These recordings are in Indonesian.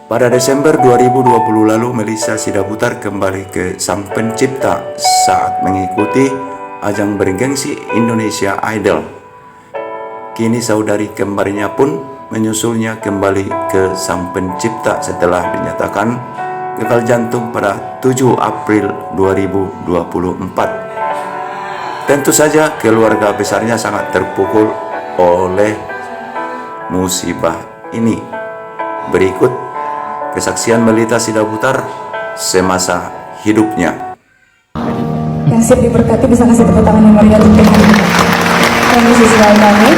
Pada Desember 2020 lalu, Melissa Sidabutar kembali ke Sang Pencipta saat mengikuti ajang bergengsi Indonesia Idol. Kini saudari kembarnya pun menyusulnya kembali ke Sang Pencipta setelah dinyatakan gagal jantung pada 7 April 2024. Tentu saja keluarga besarnya sangat terpukul oleh musibah ini. Berikut kesaksian Melissa Sidabutar semasa hidupnya. Yang siap diberkati bisa kasih tepuk tangan yang meriah untuk Tuhan. Kami siswa kami.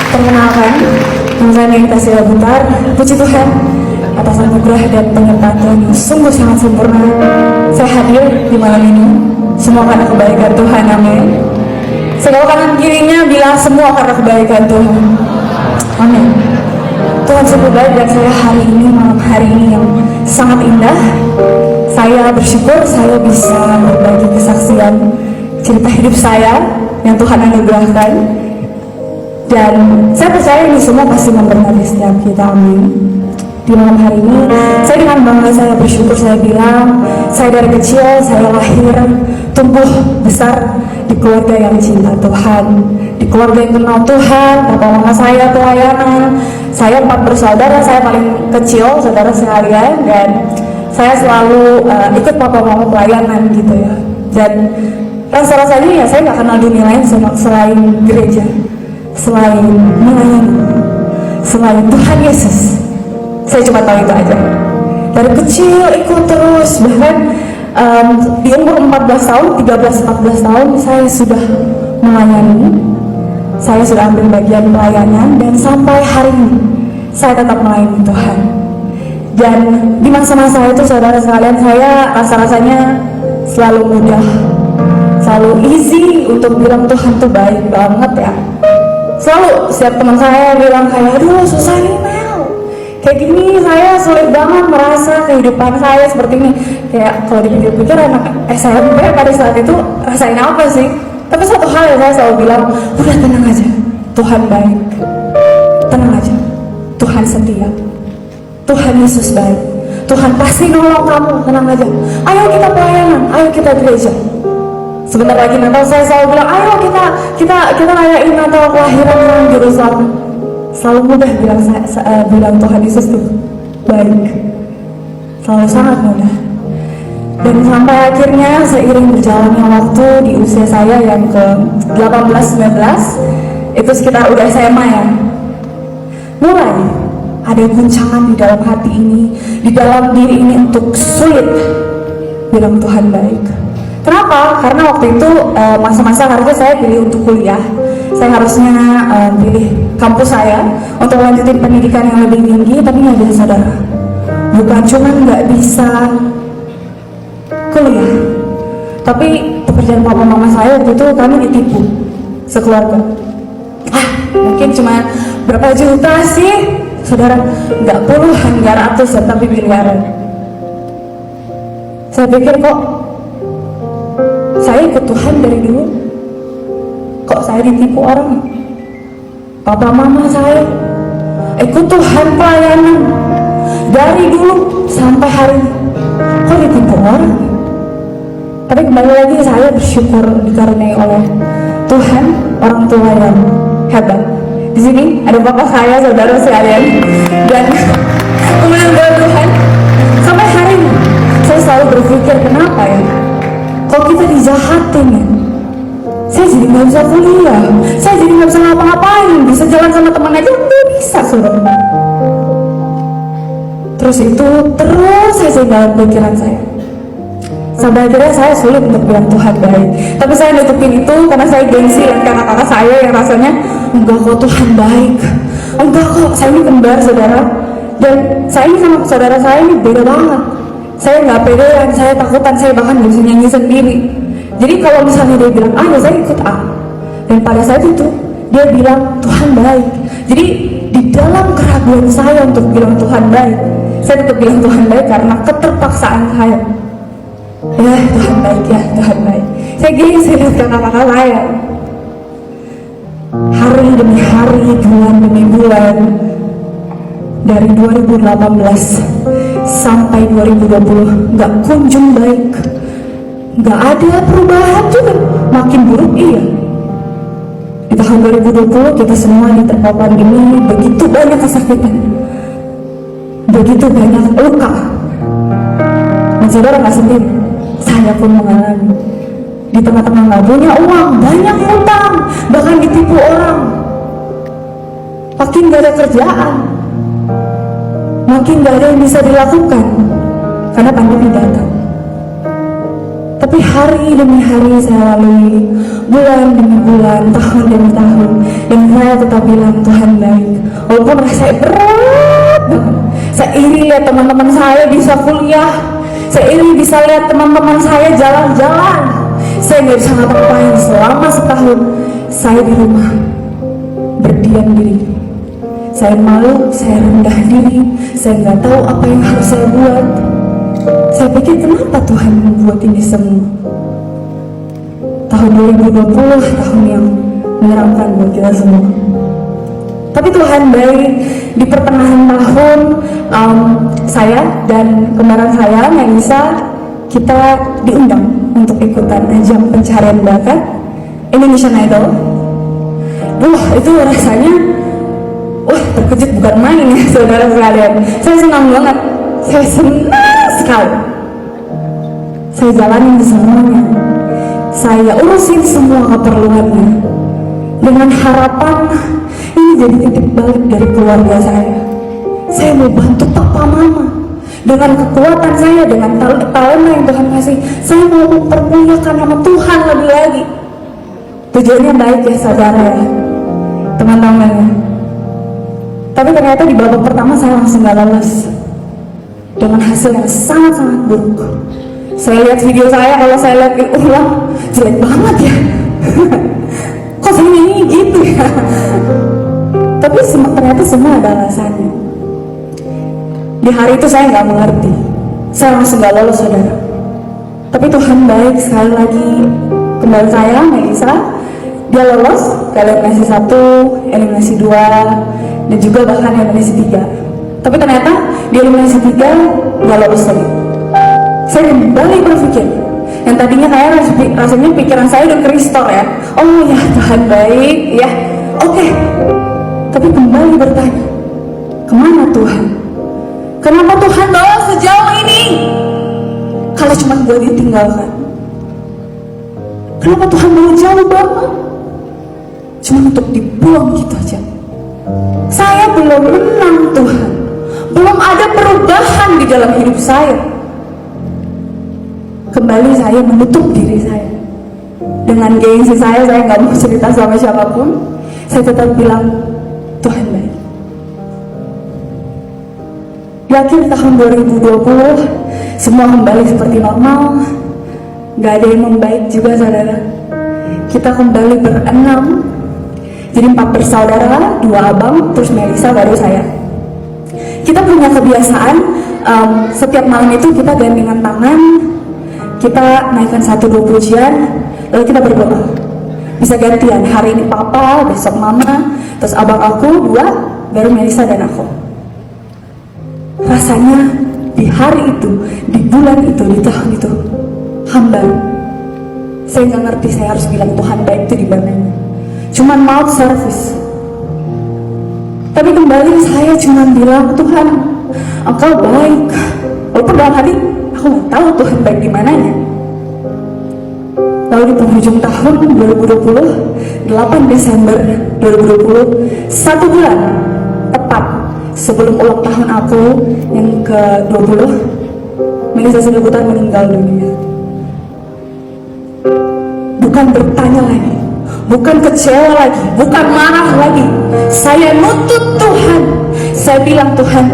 Perkenalkan, nama saya Melissa Sidabutar. Puji Tuhan atas anugerah dan penyertaan Tuhan yang sungguh sangat sempurna. Saya hadir di malam ini semua karena kebaikan Tuhan. Amin. Sebelah kanan kirinya bilang semua karena kebaikan Tuhan. Amin. Tuhan sungguh baik dan saya hari ini, malam hari ini yang sangat indah. Saya bersyukur saya bisa berbagi kesaksian cerita hidup saya yang Tuhan anugerahkan. Dan saya percaya ini semua pasti memberkati setiap kita, amin. Di malam hari ini, saya dengan bangga saya bersyukur, saya bilang, saya dari kecil, saya lahir, tumbuh besar di keluarga yang cinta Tuhan, di keluarga yang kenal Tuhan. Papa mama saya pelayanan, saya 4 bersaudara, saya paling kecil, saudara sekalian, dan saya selalu ikut papa mama pelayanan gitu ya. Dan rasa-rasanya ya saya gak kenal dunia lain selain gereja, selain melayani, selain Tuhan Yesus. Saya cuma tahu itu aja. Dari kecil ikut terus, bahkan di umur 14 tahun, 13-14 tahun saya sudah melayani. Saya sudah ambil bagian pelayanan dan sampai hari ini saya tetap melayani Tuhan. Dan di masa-masa itu saudara sekalian, saya rasa-rasanya selalu mudah, selalu easy untuk bilang Tuhan tuh baik banget ya. Selalu setiap teman saya bilang kayak, aduh susah nih Mel, kayak gini saya sulit banget merasa kehidupan saya seperti ini. Kayak kalau dipikir-pikir anak SMP pada saat itu rasain apa sih? Tapi satu hal yang saya selalu bilang, udah tenang aja, Tuhan baik, tenang aja, Tuhan setia, Tuhan Yesus baik, Tuhan pasti nolong kamu, tenang aja. Ayo kita pelayanan, ayo kita gereja. Sebentar lagi Natal, saya selalu bilang, ayo kita rayain Natal kelahiran orang juru selamat. Selalu mudah bilang Tuhan Yesus tuh baik, selalu sangat mudah. Dan sampai akhirnya seiring berjalannya waktu di usia saya yang ke 18-19, itu sekitar udah SMA ya, mulai ada guncangan di dalam hati ini, di dalam diri ini untuk sulit bilang Tuhan baik. Kenapa? Karena waktu itu masa-masa harusnya saya pilih untuk kuliah. Saya harusnya pilih kampus saya untuk melanjutin pendidikan yang lebih tinggi, tapi nggak bisa saudara. Bukan cuma nggak bisa kuliah, tapi pekerjaan papa mama saya waktu itu kami ditipu sekeluarga. Mungkin cuma berapa juta sih saudara, nggak puluhan, nggak ratusan, tapi miliaran. Saya pikir kok saya ikut Tuhan dari dulu, kok saya ditipu orang? Papa mama saya ikut Tuhan pelayanan dari dulu sampai hari ini, kok ditipu orang? Tapi kembali lagi saya bersyukur dikaruniai oleh Tuhan orang tua yang hebat. Di sini ada bapak saya, saudara sekalian, dan kemudian Tuhan sampai hari ini saya selalu berpikir kenapa ya? Kok kita dijahatin ya? Saya jadi nggak bisa kuliah, saya jadi nggak bisa ngapa-ngapain, bisa jalan sama teman aja nggak bisa saudara. Terus itu terus saya dalam pikiran saya. Sampai akhirnya saya sulit untuk bilang Tuhan baik. Tapi saya nutupin itu karena saya gengsi dan kakak-kakak saya yang rasanya enggak kok Tuhan baik, enggak kok, saya ini kembar saudara. Dan saya ini sama saudara saya ini beda banget. Saya nggak pedean, saya takutan, saya bahkan bisa nyanyi sendiri. Jadi kalau misalnya dia bilang A, ya saya ikut A. Dan pada saat itu dia bilang Tuhan baik. Jadi di dalam keraguan saya untuk bilang Tuhan baik, saya tetap bilang Tuhan baik karena keterpaksaan saya. Ya Tuhan baik, ya Tuhan baik. Saya lihat kakak-kakak saya hari demi hari, bulan demi bulan, dari 2018 sampai 2020 nggak kunjung baik, nggak ada perubahan juga, makin buruk. Iya, di tahun 2020 kita semua diterpa pandemi, begitu banyak kesakitan, begitu banyak luka. Dan saudara nggak sendiri, saya pun mengalami. Di tengah-tengah nggak punya uang, banyak hutang, bahkan ditipu orang, makin gak ada kerjaan, makin gak ada yang bisa dilakukan karena pandemi datang. Tapi hari demi hari saya lalui, bulan demi bulan, tahun demi tahun, dan saya tetap bilang Tuhan baik. Walaupun rasanya berat banget. Saya iri lihat teman-teman saya bisa kuliah, saya iri bisa lihat teman-teman saya jalan-jalan. Saya nggak bisa ngapa-ngapain selama setahun. Saya di rumah berdiam diri. Saya malu, saya rendah diri, saya nggak tahu apa yang harus saya buat. Saya pikir kenapa Tuhan membuat ini semua. Tahun 2020 tahun yang menyeramkan buat kita semua. Tapi Tuhan baik. Di pertengahan tahun saya dan kembaran saya Melisa, kita diundang untuk ikutan ajang pencarian bakat Indonesian Idol. Wah, itu rasanya terkejut bukan main ya saudara sekalian. Saya senang banget, saya senang sekali. Saya jalanin semuanya, saya urusin semua keperluannya dengan harapan ini jadi titik balik dari keluarga saya. Saya mau bantu papa mama dengan kekuatan saya, dengan talenta yang Tuhan kasih. Saya mau mempermuliakan nama Tuhan lebih lagi. Tujuannya baik ya saudara ya, teman-teman ya. Tapi ternyata di babak pertama saya langsung gak lolos dengan hasil yang sangat-sangat buruk. Saya lihat video saya, kalau saya lihat ulang, jelek banget ya. Kok ini gitu ya. Tapi ternyata semua ada alasannya. Di hari itu saya gak mengerti, saya langsung gak lolos saudara. Tapi Tuhan baik, sekali lagi kembali saya, Melisa, dia lolos ke eliminasi 1, eliminasi 2, dan juga bahkan eliminasi 3. Tapi ternyata di eliminasi 3 gak lolos lagi. Saya kembali berpikir, yang tadinya kayak rasanya pikiran saya udah ke-restore ya. Oh ya Tuhan baik ya, oke. Tapi kembali bertanya, kemana Tuhan? Kenapa Tuhan bawa sejauh ini? Kalau cuma gue ditinggalkan. Kenapa Tuhan bawa jauh banget? Cuma untuk dibuang gitu aja. Saya belum menang Tuhan, belum ada perubahan di dalam hidup saya. Kembali saya menutup diri saya. Dengan gengsi saya gak mau cerita sama siapapun. Saya tetap bilang Tuhan baik. Di akhir tahun 2020 semua kembali seperti normal. Gak ada yang membaik juga saudara. Kita kembali berenam. Jadi 4 bersaudara, 2 abang, terus Melisa baru saya. Kita punya kebiasaan setiap malam itu kita gandengan tangan, kita naikkan 1-2 pujian, lalu kita berdoa. Bisa gantian, hari ini papa, besok mama, terus abang aku 2, baru Melisa dan aku. Rasanya di hari itu, di bulan itu, di tahun itu, hamba. Saya nggak ngerti saya harus bilang Tuhan baik itu di mananya. Cuman mouth service. Tapi kembali saya cuma bilang Tuhan, Engkau baik. Walaupun dalam hati aku nggak tahu Tuhan baik di mananya. Lalu di penghujung tahun 2020, 8 Desember 2020, 1 bulan tepat sebelum ulang tahun aku yang ke-20, Melisa Sidabutar meninggal dunia. Bukan bertanya lagi, bukan kecewa lagi, bukan marah lagi. Saya nutut Tuhan. Saya bilang Tuhan,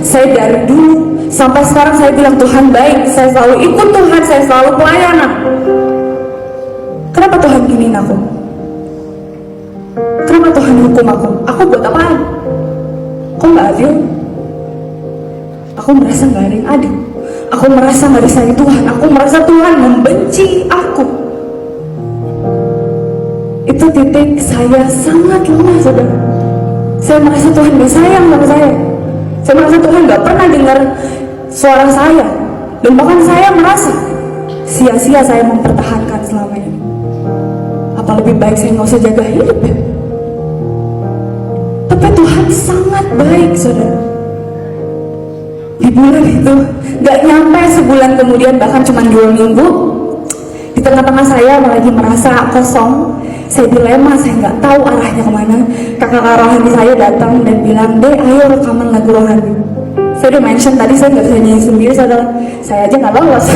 saya dari dulu sampai sekarang saya bilang Tuhan baik. Saya selalu ikut Tuhan, saya selalu pelayanan. Kenapa Tuhan giniin aku? Kenapa Tuhan hukum aku? Aku buat apaan? Kok gak adil? Aku merasa gak ada yang adil. Aku merasa gak disayang Tuhan. Aku merasa Tuhan membenci aku. Itu titik saya sangat lemah saudara. Saya merasa Tuhan gak sayang sama saya. mendengar suara saya. Dan bahkan saya merasa sia-sia saya mempertahankan selama ini. Apa lebih baik saya nggak usah jaga hidup ya? Tapi Tuhan sangat baik, saudara. Di bulan itu, gak nyampe sebulan kemudian, bahkan cuma 2 minggu, di tengah-tengah saya lagi merasa kosong, saya dilema, saya nggak tahu arahnya kemana. Kakak rohani saya datang dan bilang, "Dek, ayo rekaman lagu rohani." Saya udah mention tadi saya nggak bisa nyanyi sendiri, saudara. Saya aja nggak lolos.